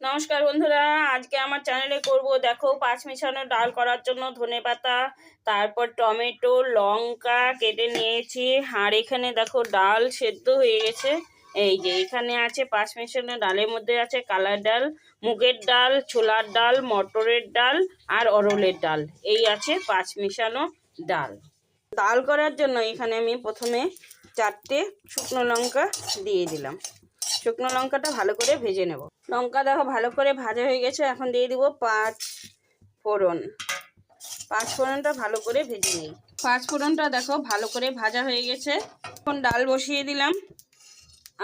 নমস্কার বন্ধুরা, আজকে আমার চ্যানেলে করব দেখো পাঁচ মিশানো ডাল করার জন্য ধনেপাতা, তারপর টমেটো, লঙ্কা কেটে নিয়েছি। আর এখানে দেখো ডাল সেদ্ধ হয়ে গেছে। এই যে এখানে আছে পাঁচ মিশানো ডালের মধ্যে আছে কালার ডাল, মুগের ডাল, ছোলার ডাল, মটরের ডাল আর অরলের ডাল। এই আছে পাঁচ মিশানো ডাল। ডাল করার জন্য এখানে আমি প্রথমে 4টে শুকনো লঙ্কা দিয়ে দিলাম। শুকনো লঙ্কাটা ভালো করে ভেজে নেব। লঙ্কা দেখো ভালো করে ভাজা হয়ে গেছে। এখন দিয়ে দিব পাঁচ ফোড়ন। পাঁচ ফোড়নটা ভালো করে ভেজে নিই। পাঁচ ফোড়নটা দেখো ভালো করে ভাজা হয়ে গেছে। এখন ডাল বসিয়ে দিলাম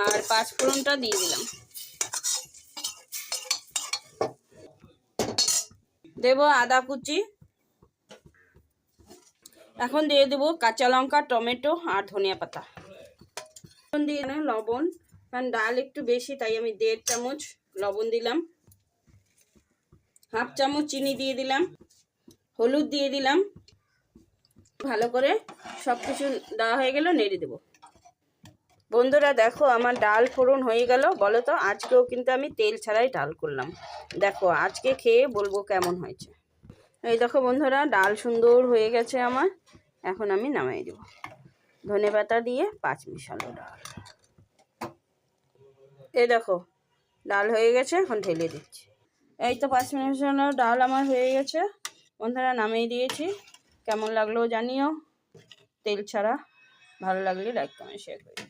আর পাঁচ ফোড়নটা দিয়ে দিলাম। দেব আদা কুচি। এখন দিয়ে দেবো কাঁচা লঙ্কা, টমেটো আর ধনিয়া পাতা। এখন দিয়ে লবণ, কারণ ডাল একটু বেশি তাই আমি 1.5 চামচ লবণ দিলাম। হাফ চামচ চিনি দিয়ে দিলাম। হলুদ দিয়ে দিলাম। ভালো করে সব কিছু দেওয়া হয়ে গেল, নেড়ে দেবো। বন্ধুরা দেখো আমার ডাল ফোড়ন হয়ে গেল। বলো তো, আজকেও কিন্তু আমি তেল ছাড়াই ডাল করলাম। দেখো আজকে খেয়ে বলবো কেমন হয়েছে। এই দেখো বন্ধুরা, ডাল সুন্দর হয়ে গেছে আমার। এখন আমি নামিয়ে দেবো। ধনেপাতা দিয়ে পাঁচ মিশালো ডাল। এই দেখো ডাল হয়ে গেছে, এখন ঢেলে দিচ্ছি। এই তো পাঁচ মিশালো ডাল আমার হয়ে গেছে বন্ধুরা, নামিয়ে দিয়েছি। কেমন লাগলো জানিও। তেল ছাড়া। ভালো লাগলে লাইক কমেন্ট শেয়ার করো।